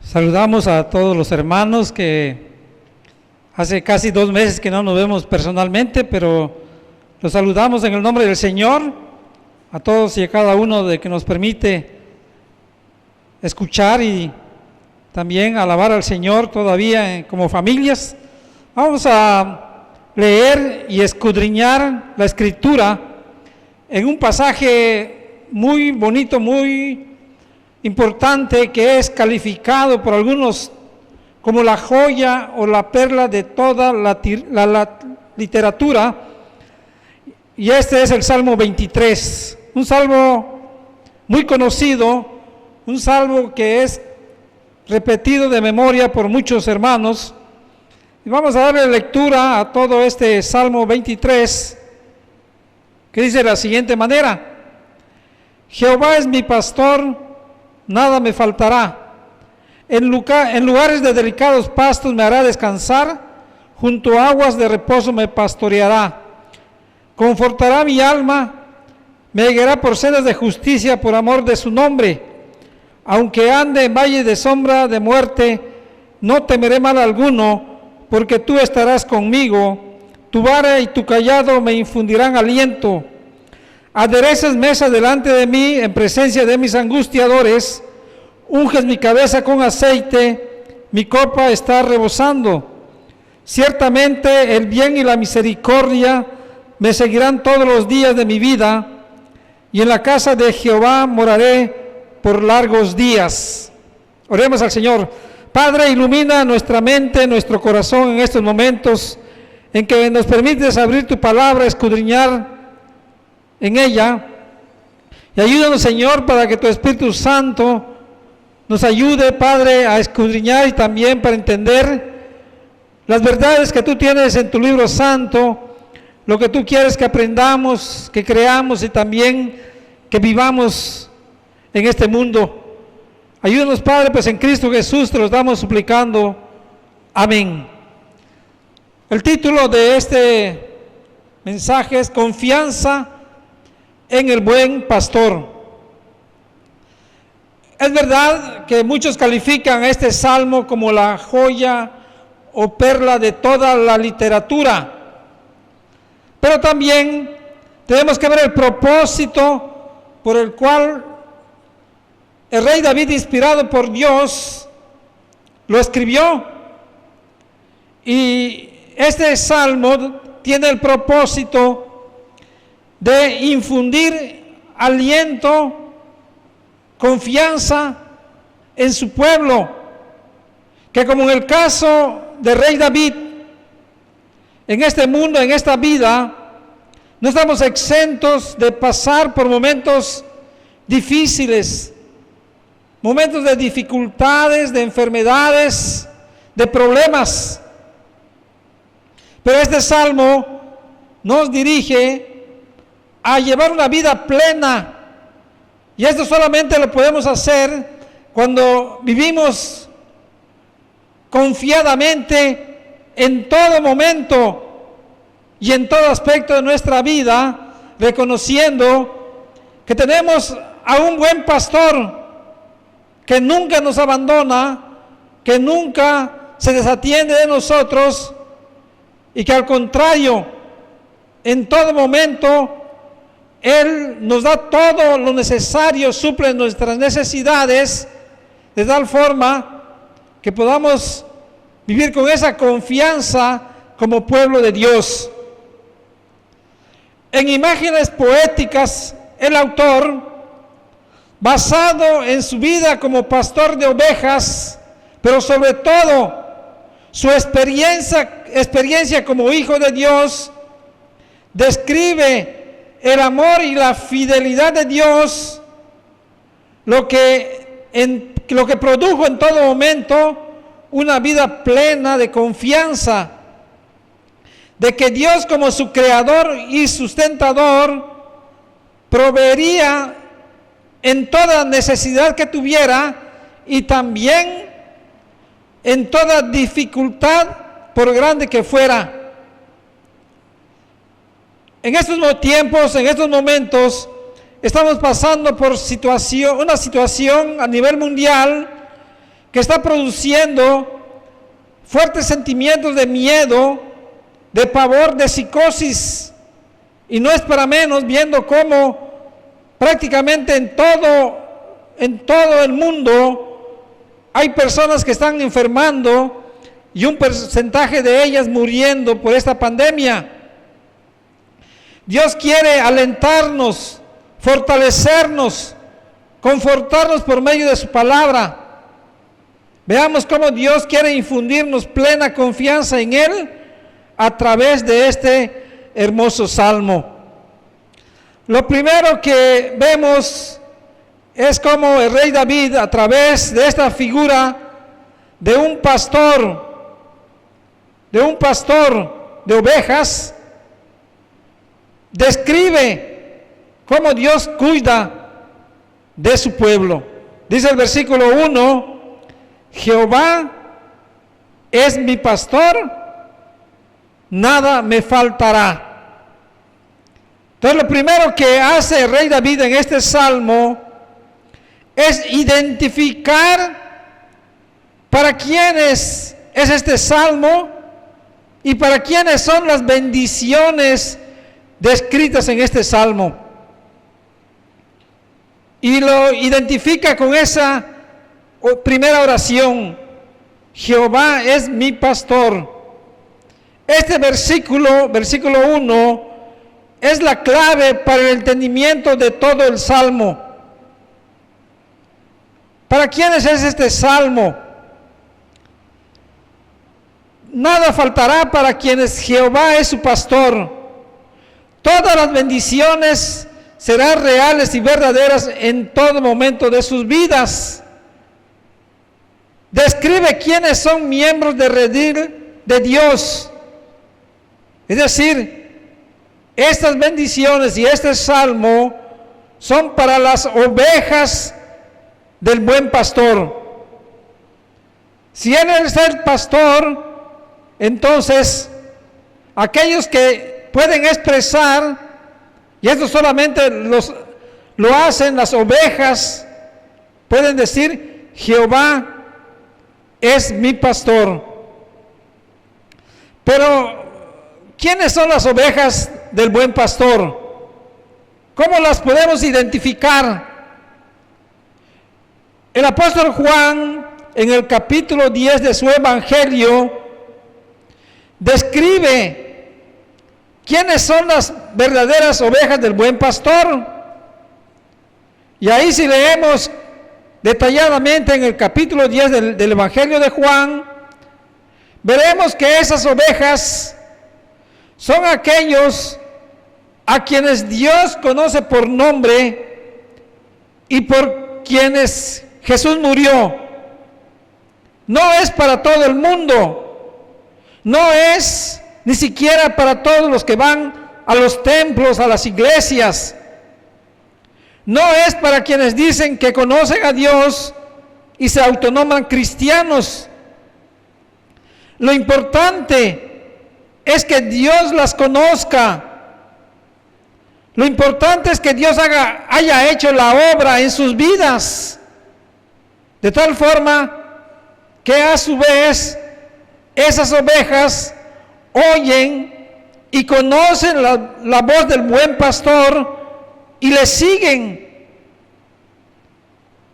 Saludamos a todos los hermanos que hace casi 2 meses que no nos vemos personalmente, pero los saludamos en el nombre del Señor, a todos y a cada uno de que nos permite escuchar y también alabar al Señor todavía como familias. Vamos a leer y escudriñar la Escritura en un pasaje muy bonito, muy importante, que es calificado por algunos como la joya o la perla de toda la literatura, y este es el Salmo 23, un salmo muy conocido, un salmo que es repetido de memoria por muchos hermanos, y vamos a darle lectura a todo este Salmo 23, que dice de la siguiente manera: Jehová es mi pastor, nada me faltará. En lugares de delicados pastos me hará descansar, junto a aguas de reposo me pastoreará. Confortará mi alma, me guiará por sendas de justicia por amor de su nombre. Aunque ande en valle de sombra de muerte, no temeré mal alguno, porque tú estarás conmigo. Tu vara y tu cayado me infundirán aliento. Aderezas mesa delante de mí en presencia de mis angustiadores, unges mi cabeza con aceite, mi copa está rebosando. Ciertamente el bien y la misericordia me seguirán todos los días de mi vida, y en la casa de Jehová moraré por largos días. Oremos al Señor. Padre, ilumina nuestra mente, nuestro corazón en estos momentos en que nos permites abrir tu palabra, escudriñar en ella, y ayúdanos, Señor, para que tu Espíritu Santo nos ayude, Padre, a escudriñar y también para entender las verdades que tú tienes en tu libro santo, lo que tú quieres que aprendamos, que creamos y también que vivamos en este mundo. Ayúdanos, Padre, pues en Cristo Jesús te lo estamos suplicando. Amén. El título de este mensaje es Confianza en el buen pastor. Es verdad que muchos califican a este salmo como la joya o perla de toda la literatura, pero también tenemos que ver el propósito por el cual el rey David, inspirado por Dios, lo escribió. Y este salmo tiene el propósito de infundir aliento, confianza en su pueblo, que como en el caso del rey David, en este mundo, en esta vida, no estamos exentos de pasar por momentos difíciles, momentos de dificultades, de enfermedades, de problemas. Pero este salmo nos dirige a llevar una vida plena, y esto solamente lo podemos hacer cuando vivimos confiadamente en todo momento y en todo aspecto de nuestra vida, reconociendo que tenemos a un buen pastor que nunca nos abandona, que nunca se desatiende de nosotros, y que al contrario, en todo momento Él nos da todo lo necesario, suple nuestras necesidades, de tal forma que podamos vivir con esa confianza como pueblo de Dios. En imágenes poéticas, el autor, basado en su vida como pastor de ovejas, pero sobre todo su experiencia como hijo de Dios, describe el amor y la fidelidad de Dios lo que produjo en todo momento una vida plena de confianza de que Dios, como su creador y sustentador, proveería en toda necesidad que tuviera y también en toda dificultad, por grande que fuera. En estos tiempos, en estos momentos, estamos pasando por una situación a nivel mundial que está produciendo fuertes sentimientos de miedo, de pavor, de psicosis, y no es para menos viendo cómo prácticamente en todo el mundo hay personas que están enfermando y un porcentaje de ellas muriendo por esta pandemia. Dios quiere alentarnos, fortalecernos, confortarnos por medio de su palabra. Veamos cómo Dios quiere infundirnos plena confianza en Él a través de este hermoso salmo. Lo primero que vemos es cómo el rey David, a través de esta figura de un pastor de ovejas, describe cómo Dios cuida de su pueblo. Dice el versículo 1, Jehová es mi pastor, nada me faltará. Entonces lo primero que hace el rey David en este salmo es identificar para quiénes es este salmo y para quiénes son las bendiciones descritas en este salmo. Y lo identifica con esa primera oración: Jehová es mi pastor. Este versículo 1, es la clave para el entendimiento de todo el salmo. ¿Para quiénes es este salmo? Nada faltará para quienes Jehová es su pastor. Todas las bendiciones serán reales y verdaderas en todo momento de sus vidas. Describe quiénes son miembros de redil de Dios. Es decir, estas bendiciones y este salmo son para las ovejas del buen pastor. Si Él es el pastor, entonces aquellos que pueden expresar, y esto solamente lo hacen las ovejas, pueden decir: Jehová es mi pastor. Pero ¿quiénes son las ovejas del buen pastor? ¿Cómo las podemos identificar? El apóstol Juan, en el capítulo 10 de su evangelio, describe quiénes son las verdaderas ovejas del buen pastor. Y ahí, si leemos detalladamente en el capítulo 10 del evangelio de Juan, veremos que esas ovejas son aquellos a quienes Dios conoce por nombre y por quienes Jesús murió. No es para todo el mundo, no es ni siquiera para todos los que van a los templos, a las iglesias. No es para quienes dicen que conocen a Dios y se autonoman cristianos. Lo importante es que Dios las conozca. Lo importante es que Dios haya hecho la obra en sus vidas, de tal forma que a su vez esas ovejas oyen y conocen la voz del buen pastor y le siguen.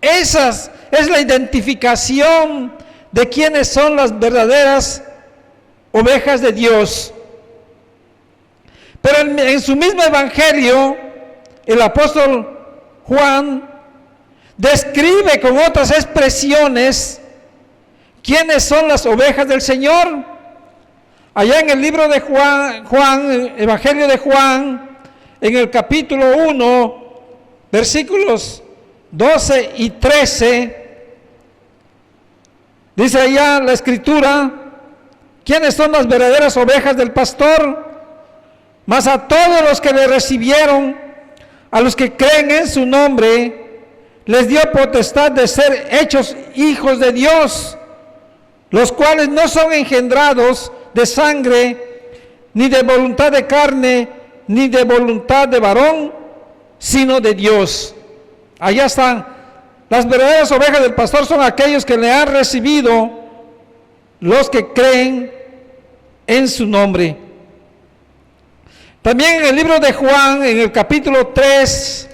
Esa es la identificación de quiénes son las verdaderas ovejas de Dios. Pero en su mismo evangelio, el apóstol Juan describe con otras expresiones quiénes son las ovejas del Señor. Allá en el libro de Juan, Evangelio de Juan, en el capítulo 1, versículos 12 y 13, dice allá la Escritura: ¿quiénes son las verdaderas ovejas del pastor? Mas a todos los que le recibieron, a los que creen en su nombre, les dio potestad de ser hechos hijos de Dios, los cuales no son engendrados de sangre, ni de voluntad de carne, ni de voluntad de varón, sino de Dios. Allá están. Las verdaderas ovejas del pastor son aquellos que le han recibido, los que creen en su nombre. También en el libro de Juan, en el capítulo 3,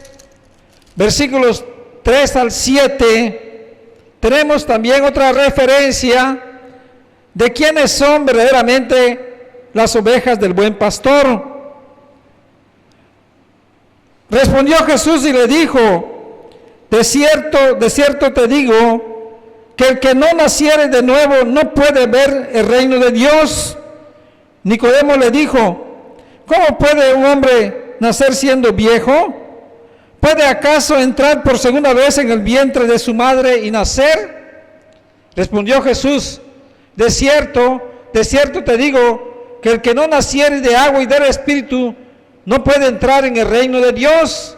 versículos 3 al 7, tenemos también otra referencia de quiénes son verdaderamente las ovejas del buen pastor. Respondió Jesús y le dijo: de cierto te digo, que el que no naciere de nuevo no puede ver el reino de Dios. Nicodemo le dijo: ¿cómo puede un hombre nacer siendo viejo? ¿Puede acaso entrar por segunda vez en el vientre de su madre y nacer? Respondió Jesús: de cierto te digo, que el que no naciere de agua y del Espíritu no puede entrar en el reino de Dios.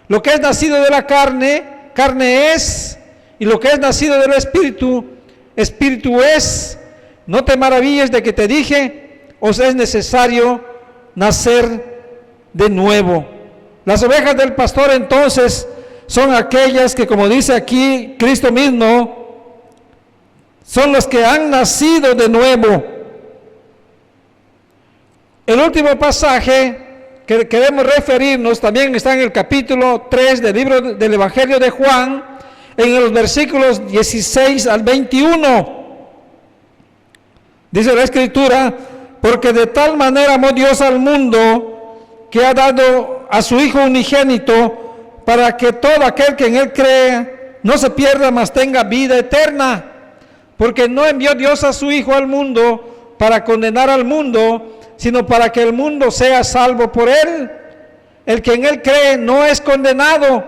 Lo que es nacido de la carne, carne es, y lo que es nacido del Espíritu, Espíritu es. No te maravilles de que te dije: os es necesario nacer de nuevo. Las ovejas del pastor entonces son aquellas que, como dice aquí Cristo mismo, son los que han nacido de nuevo. El último pasaje que queremos referirnos también está en el capítulo 3 del libro del Evangelio de Juan, en los versículos 16 al 21. Dice la Escritura: porque de tal manera amó Dios al mundo, que ha dado a su Hijo unigénito, para que todo aquel que en Él cree no se pierda, mas tenga vida eterna. Porque no envió Dios a su Hijo al mundo para condenar al mundo, sino para que el mundo sea salvo por Él. El que en Él cree no es condenado,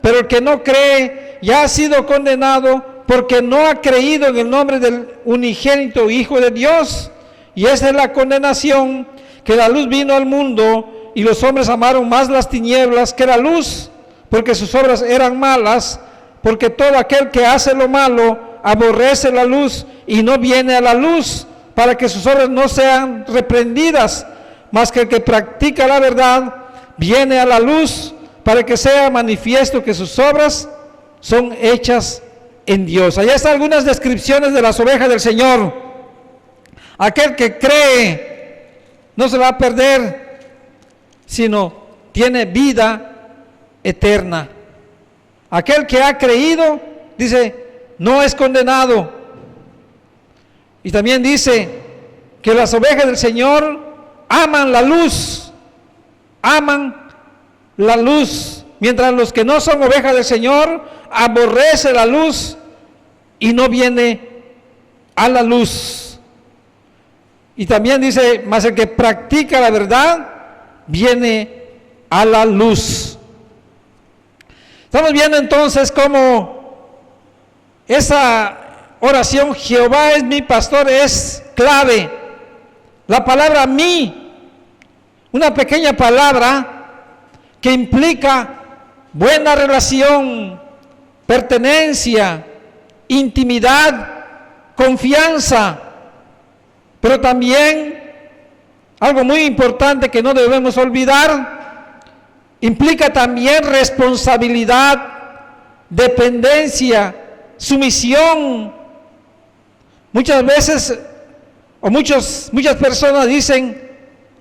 pero el que no cree ya ha sido condenado, porque no ha creído en el nombre del unigénito Hijo de Dios. Y esa es la condenación, que la luz vino al mundo, y los hombres amaron más las tinieblas que la luz, porque sus obras eran malas. Porque todo aquel que hace lo malo aborrece la luz y no viene a la luz, para que sus obras no sean reprendidas. Mas que el que practica la verdad viene a la luz, para que sea manifiesto que sus obras son hechas en Dios. Allá están algunas descripciones de las ovejas del Señor. Aquel que cree no se va a perder, sino tiene vida eterna. Aquel que ha creído, dice, no es condenado. Y también dice que las ovejas del Señor aman la luz, mientras los que no son ovejas del Señor aborrecen la luz y no viene a la luz. Y también dice, mas el que practica la verdad viene a la luz. Estamos viendo entonces cómo esa oración, Jehová es mi pastor, es clave. La palabra mí, una pequeña palabra que implica buena relación, pertenencia, intimidad, confianza, pero también algo muy importante que no debemos olvidar, implica también responsabilidad, dependencia, sumisión. Muchas veces, o muchas personas dicen,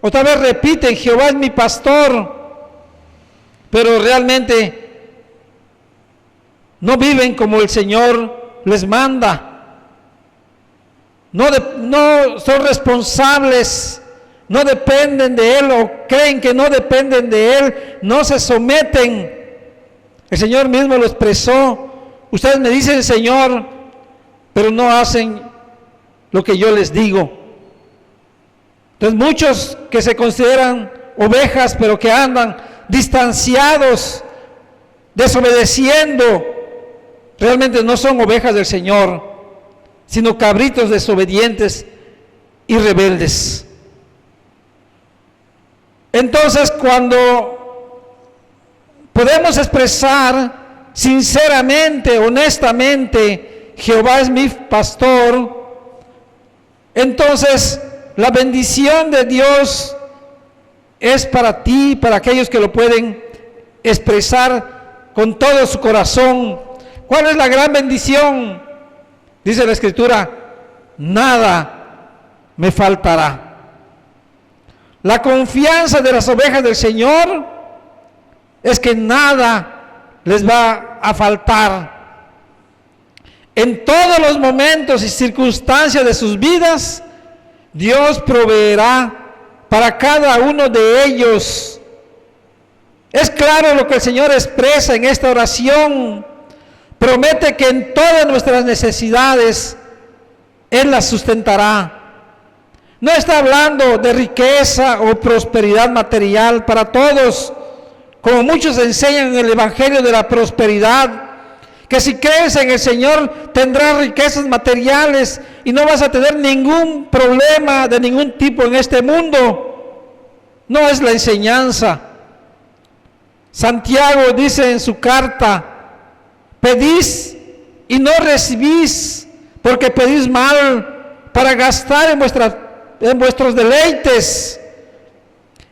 o tal vez repiten, Jehová es mi pastor, pero realmente no viven como el Señor les manda. No son responsables, no dependen de Él, o creen que no dependen de Él, no se someten. El Señor mismo lo expresó: ustedes me dicen Señor, pero no hacen lo que yo les digo. Entonces muchos que se consideran ovejas, pero que andan distanciados, desobedeciendo, realmente no son ovejas del Señor, sino cabritos desobedientes y rebeldes. Entonces, cuando podemos expresar sinceramente, honestamente, Jehová es mi pastor, entonces la bendición de Dios es para ti, para aquellos que lo pueden expresar con todo su corazón. ¿Cuál es la gran bendición? Dice la Escritura: nada me faltará. La confianza de las ovejas del Señor es que nada les va a faltar. En todos los momentos y circunstancias de sus vidas, Dios proveerá para cada uno de ellos. Es claro lo que el Señor expresa en esta oración. Promete que en todas nuestras necesidades Él las sustentará. No está hablando de riqueza o prosperidad material para todos, como muchos enseñan en el Evangelio de la prosperidad, que si crees en el Señor tendrás riquezas materiales y no vas a tener ningún problema de ningún tipo en este mundo. No es la enseñanza. Santiago dice en su carta: pedís y no recibís, porque pedís mal para gastar en vuestros deleites.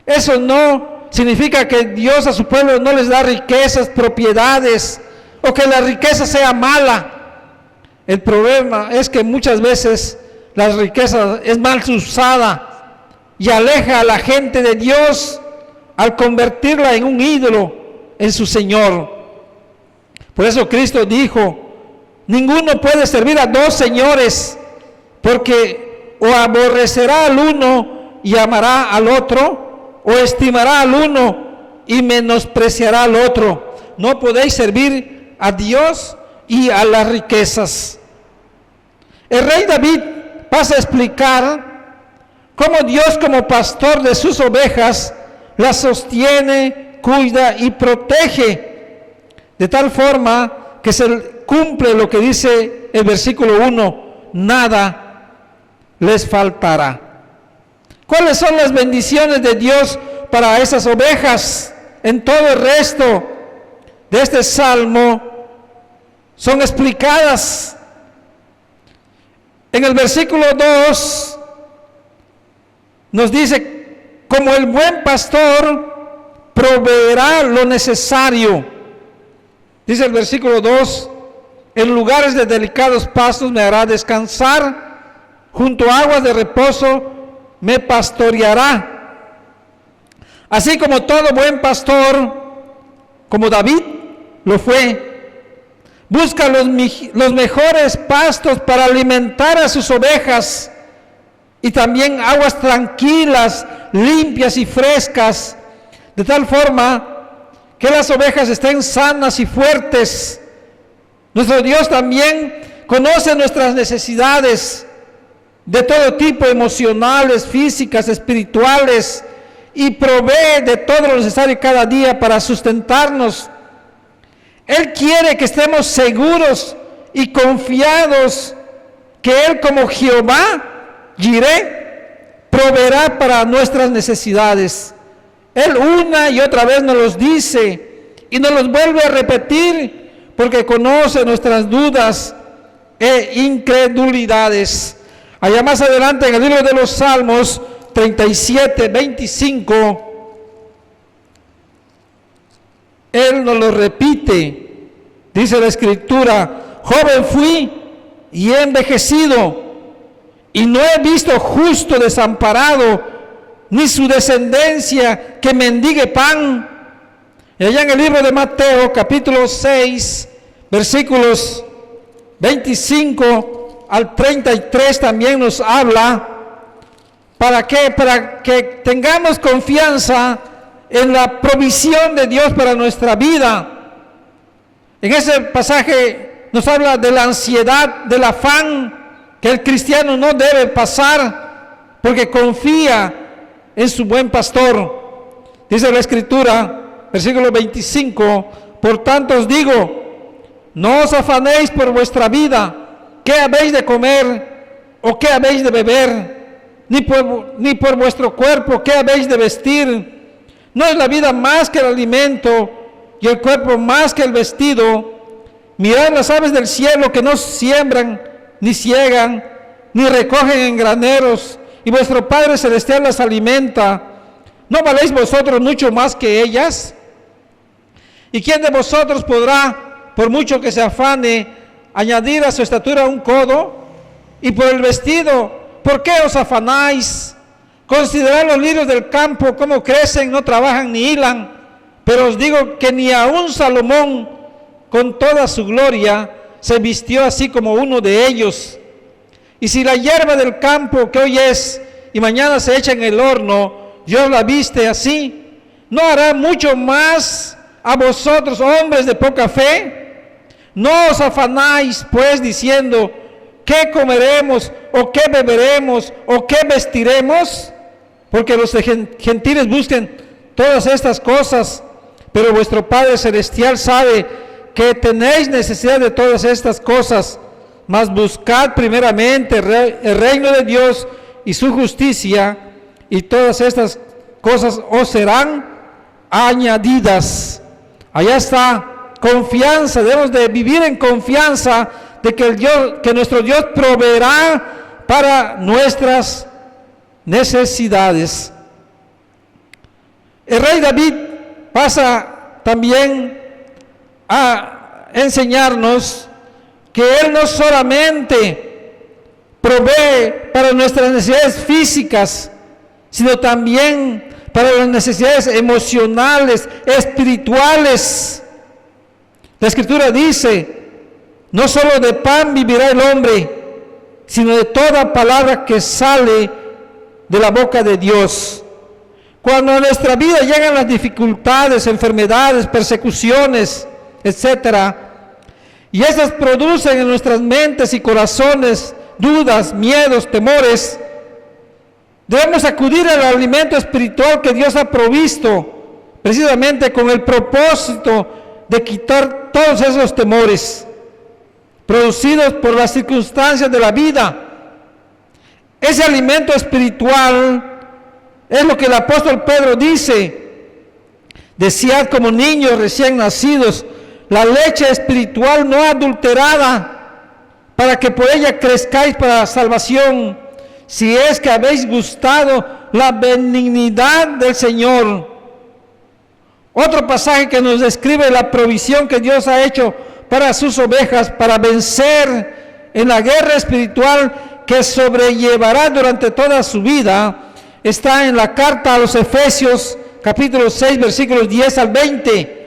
Eso no significa que Dios a su pueblo no les da riquezas, propiedades, o que la riqueza sea mala. El problema es que muchas veces la riqueza es mal usada y aleja a la gente de Dios al convertirla en un ídolo, en su Señor. Por eso Cristo dijo: ninguno puede servir a dos señores, porque o aborrecerá al uno y amará al otro, o estimará al uno y menospreciará al otro. No podéis servir a Dios y a las riquezas. El rey David pasa a explicar cómo Dios, como pastor de sus ovejas, las sostiene, cuida y protege, de tal forma que se cumple lo que dice el versículo 1: nada les faltará. ¿Cuáles son las bendiciones de Dios para esas ovejas? En todo el resto de este salmo son explicadas. En el versículo 2 nos dice: como el buen pastor proveerá lo necesario. Dice el versículo 2: en lugares de delicados pastos me hará descansar, junto a aguas de reposo me pastoreará. Así como todo buen pastor, como David lo fue, busca los mejores pastos para alimentar a sus ovejas, y también aguas tranquilas, limpias y frescas, de tal forma que las ovejas estén sanas y fuertes. Nuestro Dios también conoce nuestras necesidades de todo tipo, emocionales, físicas, espirituales, y provee de todo lo necesario cada día para sustentarnos. Él quiere que estemos seguros y confiados que Él, como Jehová Jireh, proveerá para nuestras necesidades. Él una y otra vez nos los dice y nos los vuelve a repetir, porque conoce nuestras dudas e incredulidades. Allá más adelante en el libro de los Salmos 37, 25, Él nos lo repite. Dice la Escritura: joven fui y he envejecido, y no he visto justo desamparado, ni su descendencia que mendigue pan. Y allá en el libro de Mateo, capítulo 6, versículos 25 al 33 también nos habla. ¿Para qué? Para que tengamos confianza en la provisión de Dios para nuestra vida. En ese pasaje nos habla de la ansiedad, del afán que el cristiano no debe pasar, porque confía en su buen pastor. Dice la Escritura, versículo 25, por tanto os digo, no os afanéis por vuestra vida, qué habéis de comer o qué habéis de beber, ni por vuestro cuerpo, qué habéis de vestir. ¿No es la vida más que el alimento y el cuerpo más que el vestido? Mirad las aves del cielo que no siembran, ni ciegan, ni recogen en graneros, y vuestro Padre Celestial las alimenta. ¿No valéis vosotros mucho más que ellas? ¿Y quién de vosotros podrá, por mucho que se afane, añadir a su estatura un codo? Y por el vestido, ¿por qué os afanáis? Considerad los lirios del campo, cómo crecen, no trabajan ni hilan. Pero os digo que ni aun Salomón, con toda su gloria, se vistió así como uno de ellos. Y si la hierba del campo que hoy es y mañana se echa en el horno, Dios la viste así, ¿no hará mucho más a vosotros, hombres de poca fe? No os afanáis pues diciendo, ¿qué comeremos o qué beberemos o qué vestiremos? Porque los gentiles busquen todas estas cosas, pero vuestro Padre Celestial sabe que tenéis necesidad de todas estas cosas. Mas buscad primeramente el reino de Dios y su justicia, y todas estas cosas os serán añadidas. Allá está, confianza. Debemos de vivir en confianza de que nuestro Dios proveerá para nuestras necesidades. El rey David pasa también a enseñarnos que Él no solamente provee para nuestras necesidades físicas, sino también para las necesidades emocionales, espirituales. La Escritura dice, no solo de pan vivirá el hombre, sino de toda palabra que sale de la boca de Dios. Cuando en nuestra vida llegan las dificultades, enfermedades, persecuciones, etcétera, y estas producen en nuestras mentes y corazones dudas, miedos, temores, debemos acudir al alimento espiritual que Dios ha provisto, precisamente con el propósito de quitar todos esos temores producidos por las circunstancias de la vida. Ese alimento espiritual es lo que el apóstol Pedro dice: desead como niños recién nacidos la leche espiritual no adulterada, para que por ella crezcáis para la salvación, si es que habéis gustado la benignidad del Señor. Otro pasaje que nos describe la provisión que Dios ha hecho para sus ovejas, para vencer en la guerra espiritual que sobrellevará durante toda su vida, está en la carta a los Efesios, capítulo 6, versículos 10 al 20,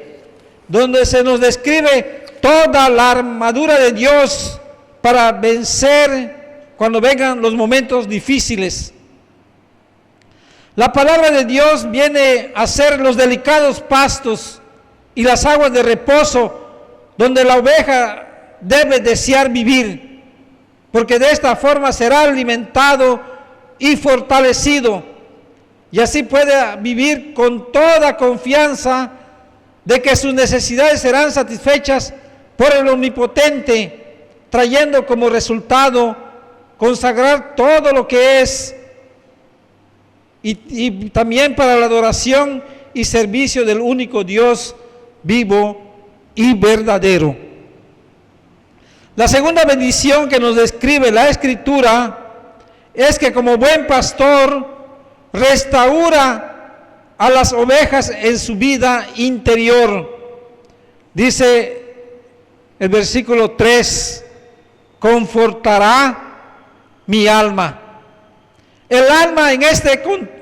donde se nos describe toda la armadura de Dios para vencer cuando vengan los momentos difíciles. La palabra de Dios viene a ser los delicados pastos y las aguas de reposo donde la oveja debe desear vivir, porque de esta forma será alimentado y fortalecido, y así puede vivir con toda confianza de que sus necesidades serán satisfechas por el Omnipotente, trayendo como resultado consagrar todo lo que es y también para la adoración y servicio del único Dios vivo y verdadero. La segunda bendición que nos describe la Escritura es que como buen pastor restaura a las ovejas en su vida interior. Dice el versículo 3, confortará mi alma. El alma en este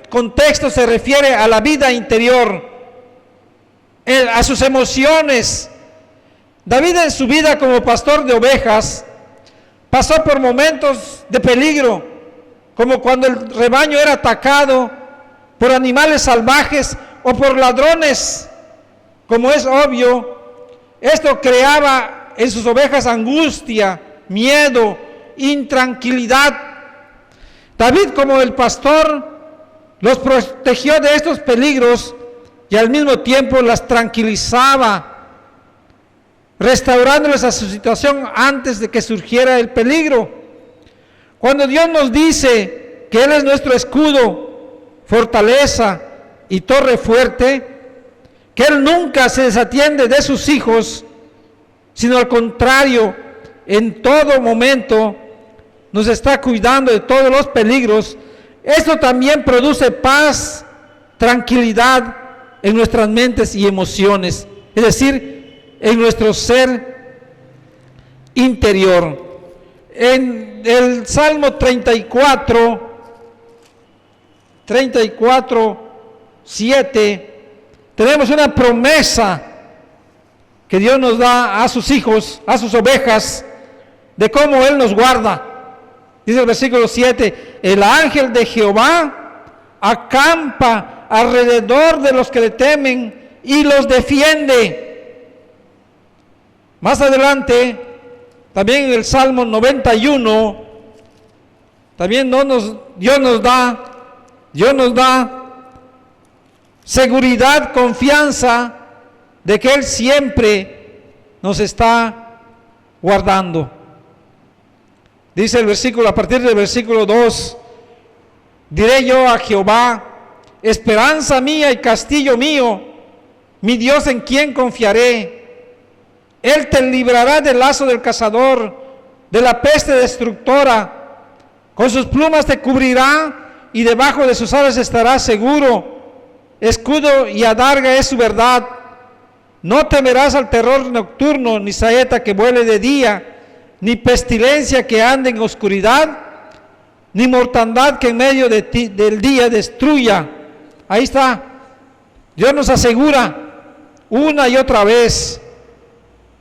contexto se refiere a la vida interior, a sus emociones. David en su vida como pastor de ovejas pasó por momentos de peligro, como cuando el rebaño era atacado por animales salvajes o por ladrones. Como es obvio, esto creaba en sus ovejas angustia, miedo, intranquilidad. David, como el pastor, los protegió de estos peligros y al mismo tiempo las tranquilizaba, restaurándoles a su situación antes de que surgiera el peligro. Cuando Dios nos dice que Él es nuestro escudo, fortaleza y torre fuerte, que Él nunca se desatiende de sus hijos, sino al contrario, en todo momento nos está cuidando de todos los peligros, esto también produce paz, tranquilidad en nuestras mentes y emociones, es decir, en nuestro ser interior. En el Salmo 34:7, tenemos una promesa que Dios nos da a sus hijos, a sus ovejas, de cómo Él nos guarda. Dice el versículo 7, el ángel de Jehová acampa alrededor de los que le temen y los defiende. Más adelante, también en el Salmo 91, también Dios nos da seguridad, confianza de que Él siempre nos está guardando. Dice el versículo, a partir del versículo 2, diré yo a Jehová, esperanza mía y castillo mío, mi Dios en quien confiaré. Él te librará del lazo del cazador, de la peste destructora. Con sus plumas te cubrirá y debajo de sus alas estarás seguro. Escudo y adarga es su verdad. No temerás al terror nocturno, ni saeta que vuele de día, ni pestilencia que ande en oscuridad, ni mortandad que en medio del día destruya. Ahí está. Dios nos asegura una y otra vez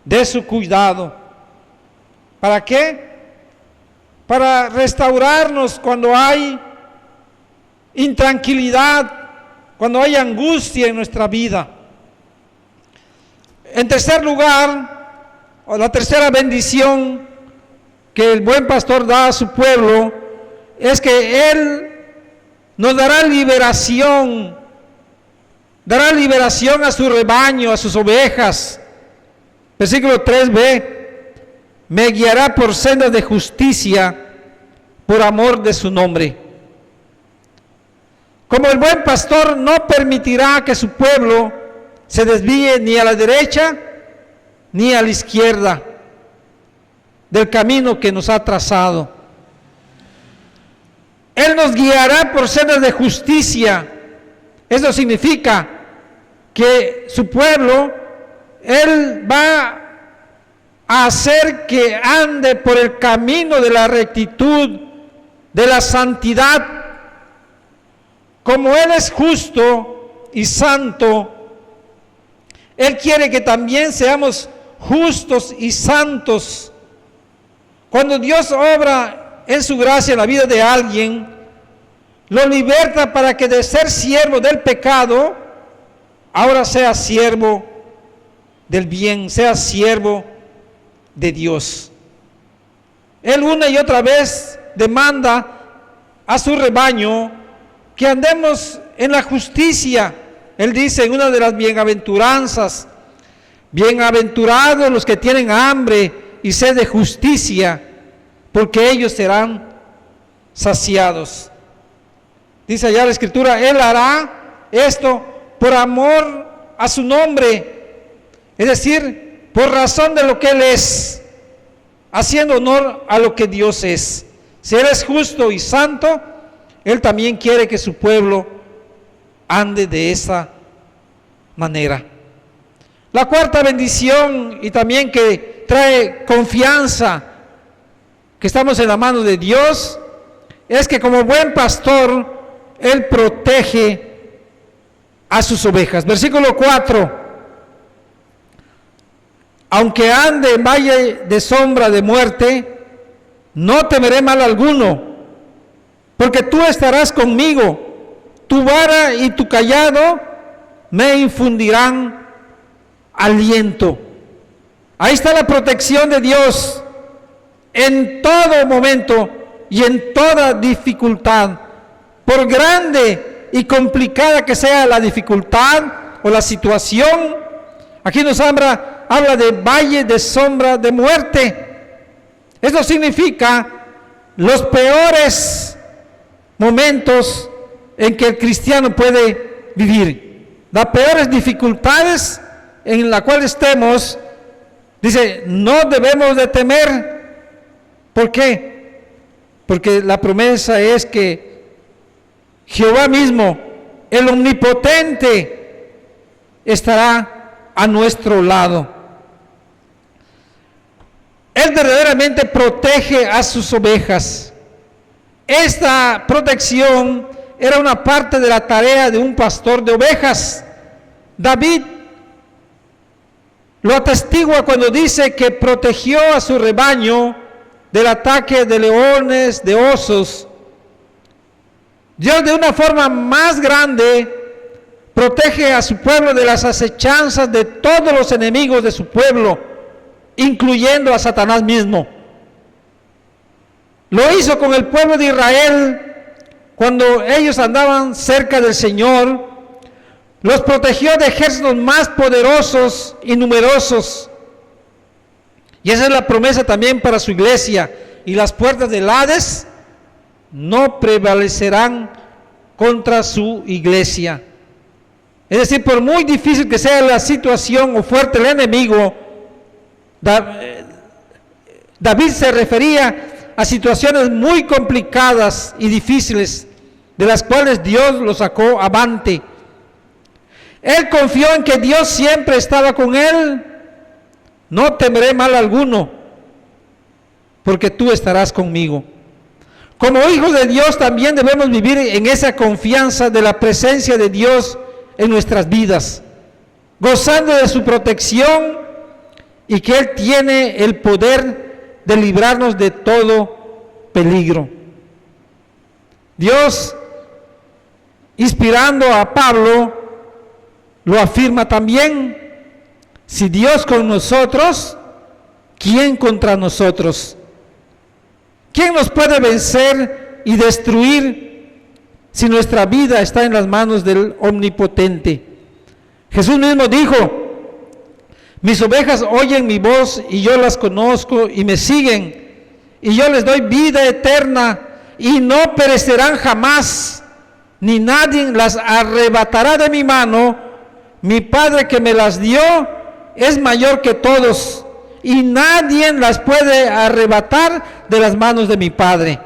de su cuidado. ¿Para qué? Para restaurarnos cuando hay intranquilidad, cuando hay angustia en nuestra vida. En tercer lugar, o la tercera bendición que el buen pastor da a su pueblo, es que Él nos dará liberación a su rebaño, a sus ovejas. Versículo 3b, me guiará por sendas de justicia, por amor de su nombre. Como el buen pastor no permitirá que su pueblo se desvíe ni a la derecha ni a la izquierda del camino que nos ha trazado. Él nos guiará por sendas de justicia. Eso significa que su pueblo, Él va a hacer que ande por el camino de la rectitud, de la santidad. Como Él es justo y santo, Él quiere que también seamos justos y santos. Cuando Dios obra en su gracia en la vida de alguien, lo liberta para que de ser siervo del pecado, ahora sea siervo del bien, sea siervo de Dios. Él una y otra vez demanda a su rebaño que andemos en la justicia. Él dice en una de las bienaventuranzas, bienaventurados los que tienen hambre y sed de justicia, porque ellos serán saciados. Dice allá la Escritura, Él hará esto por amor a su nombre, es decir, por razón de lo que Él es, haciendo honor a lo que Dios es. Si Él es justo y santo, Él también quiere que su pueblo ande de esa manera. La cuarta bendición, y también que trae confianza que estamos en la mano de Dios, es que como buen pastor, Él protege a sus ovejas. Versículo 4, aunque ande en valle de sombra de muerte, no temeré mal alguno, porque tú estarás conmigo, tu vara y tu cayado me infundirán aliento. Ahí está la protección de Dios en todo momento y en toda dificultad. Por grande y complicada que sea la dificultad o o la situación. Aquí nos habla de valle de sombra de muerte. Eso significa los peores momentos en que el cristiano puede vivir, las peores dificultades en las cuales estemos. Dice, no debemos de temer. ¿Por qué? Porque la promesa es que Jehová mismo, el omnipotente, estará a nuestro lado. Él verdaderamente protege a sus ovejas. Esta protección era una parte de la tarea de un pastor de ovejas. David lo atestigua cuando dice que protegió a su rebaño del ataque de leones, de osos. Dios, de una forma más grande, protege a su pueblo de las acechanzas de todos los enemigos de su pueblo, incluyendo a Satanás mismo. Lo hizo con el pueblo de Israel cuando ellos andaban cerca del Señor. Los protegió de ejércitos más poderosos y numerosos. Y esa es la promesa también para su iglesia. Y las puertas del Hades no prevalecerán contra su iglesia. Es decir, por muy difícil que sea la situación o fuerte el enemigo, David se refería a situaciones muy complicadas y difíciles, de las cuales Dios lo sacó avante. Él confió en que Dios siempre estaba con él. No temeré mal alguno, porque tú estarás conmigo. Como hijos de Dios también debemos vivir en esa confianza de la presencia de Dios en nuestras vidas, gozando de su protección y que Él tiene el poder de librarnos de todo peligro. Dios, inspirando a Pablo, lo afirma también: si Dios con nosotros, ¿quién contra nosotros? ¿Quién nos puede vencer y destruir si nuestra vida está en las manos del Omnipotente? Jesús mismo dijo: mis ovejas oyen mi voz y yo las conozco y me siguen, y yo les doy vida eterna y no perecerán jamás, ni nadie las arrebatará de mi mano. Mi Padre que me las dio es mayor que todos, y nadie las puede arrebatar de las manos de mi Padre.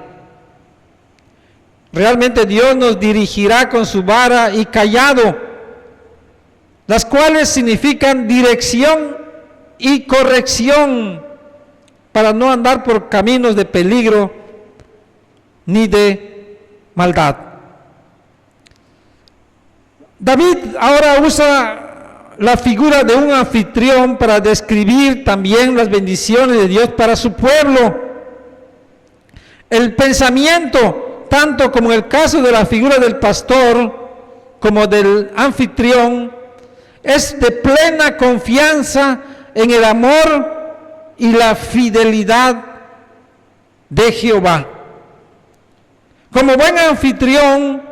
Realmente Dios nos dirigirá con su vara y cayado, las cuales significan dirección y corrección, para no andar por caminos de peligro ni de maldad. David ahora usa la figura de un anfitrión para describir también las bendiciones de Dios para su pueblo. El pensamiento, tanto como en el caso de la figura del pastor como del anfitrión, es de plena confianza en el amor y la fidelidad de Jehová. Como buen anfitrión,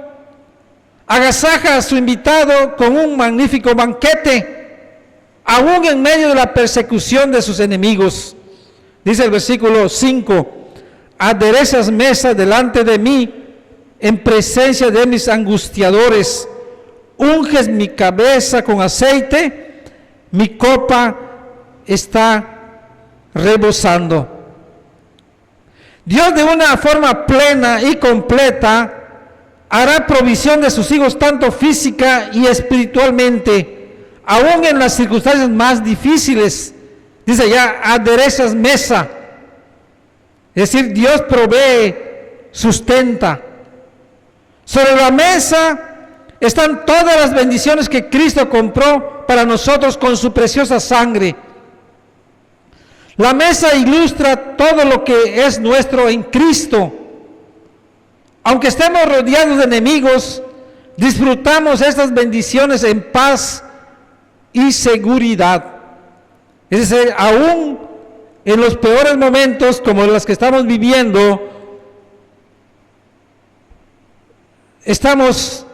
agasaja a su invitado con un magnífico banquete, aún en medio de la persecución de sus enemigos. Dice el versículo 5: aderezas mesa delante de mí en presencia de mis angustiadores, unges mi cabeza con aceite, mi copa está rebosando. Dios, de una forma plena y completa, hará provisión de sus hijos tanto física y espiritualmente, aún en las circunstancias más difíciles. Dice ya, aderezas mesa. Es decir, Dios provee, sustenta. Sobre la mesa están todas las bendiciones que Cristo compró para nosotros con su preciosa sangre. La mesa ilustra todo lo que es nuestro en Cristo. Aunque estemos rodeados de enemigos, disfrutamos estas bendiciones en paz y seguridad. Es decir, aún en los peores momentos como los que estamos viviendo, estamos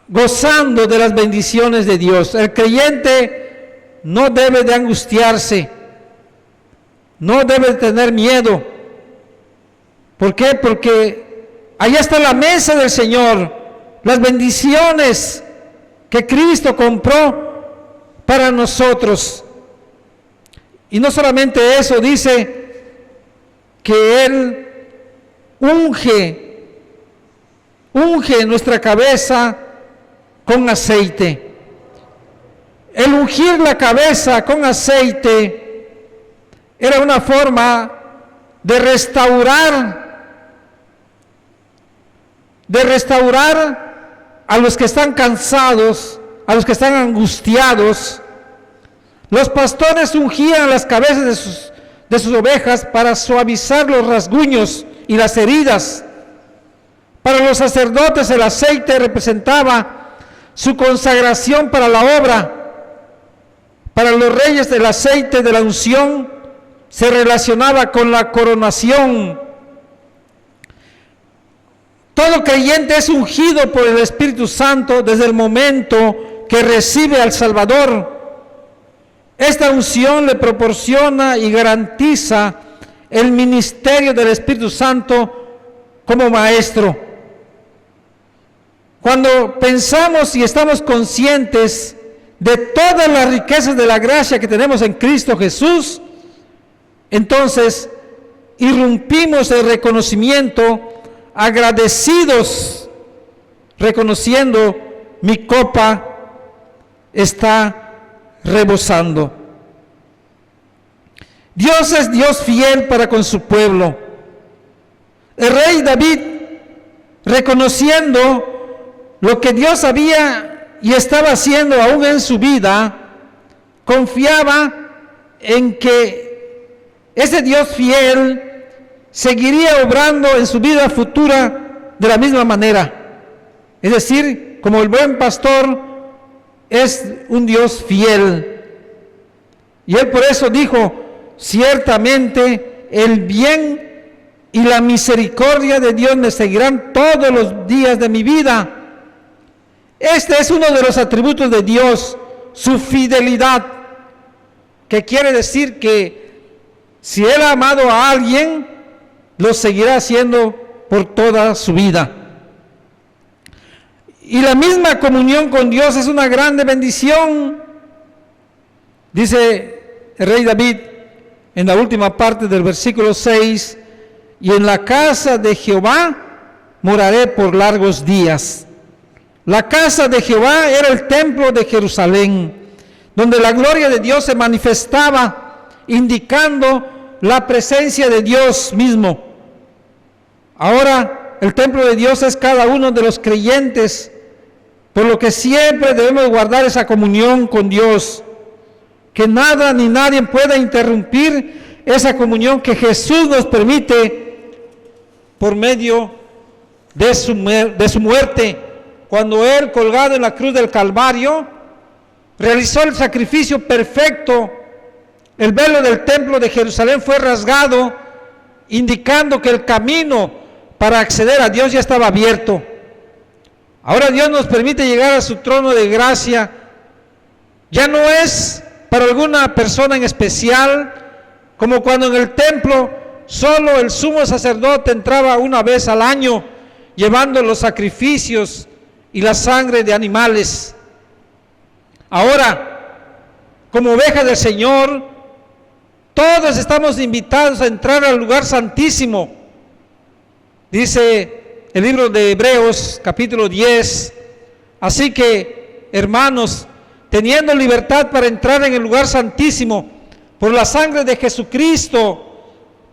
gozando de las bendiciones de Dios. El creyente no debe de angustiarse, no debe de tener miedo. ¿Por qué? Porque allá está la mesa del Señor, las bendiciones que Cristo compró para nosotros. Y no solamente eso, dice que Él unge nuestra cabeza con aceite. El ungir la cabeza con aceite era una forma de restaurar a los que están cansados, a los que están angustiados. Los pastores ungían las cabezas de sus ovejas para suavizar los rasguños y las heridas. Para los sacerdotes el aceite representaba su consagración para la obra. Para los reyes el aceite de la unción se relacionaba con la coronación. Todo creyente es ungido por el Espíritu Santo desde el momento que recibe al Salvador. Esta unción le proporciona y garantiza el ministerio del Espíritu Santo como maestro. Cuando pensamos y estamos conscientes de todas las riquezas de la gracia que tenemos en Cristo Jesús, entonces irrumpimos el reconocimiento, agradecidos, reconociendo: mi copa está rebosando. Dios es Dios fiel para con su pueblo. El rey David, reconociendo lo que Dios había y estaba haciendo aún en su vida, confiaba en que ese Dios fiel seguiría obrando en su vida futura de la misma manera. Es decir, como el buen pastor es un Dios fiel. Y él por eso dijo: ciertamente el bien y la misericordia de Dios me seguirán todos los días de mi vida. Este es uno de los atributos de Dios, su fidelidad, que quiere decir que si Él ha amado a alguien, lo seguirá haciendo por toda su vida. Y la misma comunión con Dios es una grande bendición. Dice el rey David en la última parte del versículo 6: y en la casa de Jehová moraré por largos días. La casa de Jehová era el templo de Jerusalén, donde la gloria de Dios se manifestaba, indicando la presencia de Dios mismo. Ahora el templo de Dios es cada uno de los creyentes, por lo que siempre debemos guardar esa comunión con Dios, que nada ni nadie pueda interrumpir esa comunión que Jesús nos permite por medio de su muerte, cuando Él, colgado en la cruz del Calvario, realizó el sacrificio perfecto. El velo del templo de Jerusalén fue rasgado, indicando que el camino para acceder a Dios ya estaba abierto. Ahora Dios nos permite llegar a su trono de gracia. Ya no es para alguna persona en especial, como cuando en el templo solo el sumo sacerdote entraba una vez al año, llevando los sacrificios y la sangre de animales. Ahora, como ovejas del Señor, todos estamos invitados a entrar al lugar santísimo. Dice el libro de Hebreos, capítulo 10, así que, hermanos, teniendo libertad para entrar en el lugar santísimo, por la sangre de Jesucristo,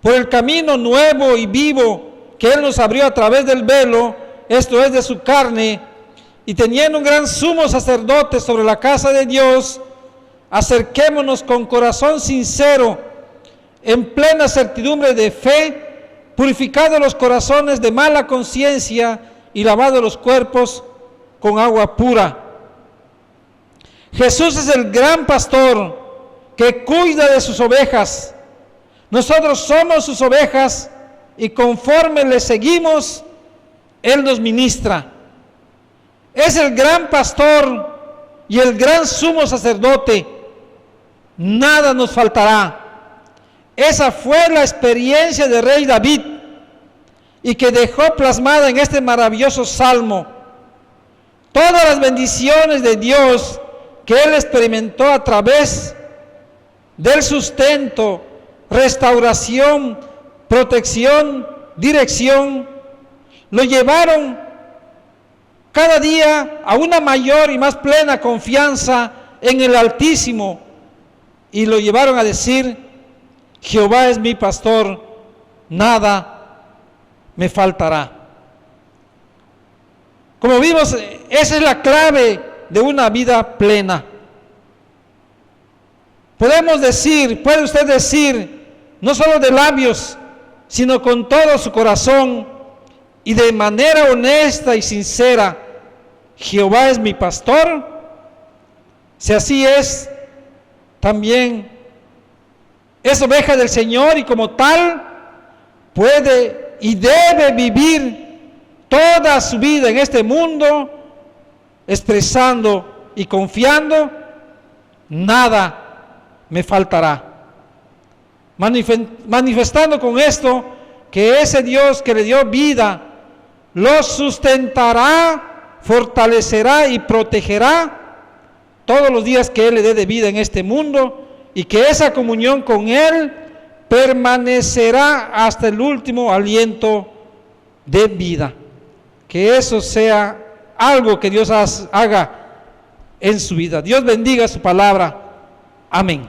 por el camino nuevo y vivo que Él nos abrió a través del velo, esto es, de su carne, y teniendo un gran sumo sacerdote sobre la casa de Dios, acerquémonos con corazón sincero, en plena certidumbre de fe, purificados los corazones de mala conciencia y lavados los cuerpos con agua pura. Jesús es el gran pastor que cuida de sus ovejas. Nosotros somos sus ovejas y conforme le seguimos, Él nos ministra. es el gran pastor y el gran sumo sacerdote, nada nos faltará. Esa fue la experiencia del rey David y que dejó plasmada en este maravilloso salmo todas las bendiciones de Dios que él experimentó a través del sustento, restauración, protección, dirección. Lo llevaron cada día a una mayor y más plena confianza en el Altísimo y lo llevaron a decir: Jehová es mi pastor, nada me faltará. Como vimos, esa es la clave de una vida plena. Podemos decir, puede usted decir, no solo de labios, sino con todo su corazón y de manera honesta y sincera: Jehová es mi pastor. Si así es, también es oveja del Señor y como tal puede y debe vivir toda su vida en este mundo expresando y confiando: nada me faltará. Manifestando con esto que ese Dios que le dio vida lo sustentará, fortalecerá y protegerá todos los días que Él le dé de vida en este mundo, y que esa comunión con Él permanecerá hasta el último aliento de vida. Que eso sea algo que Dios haga en su vida. Dios bendiga su palabra. Amén.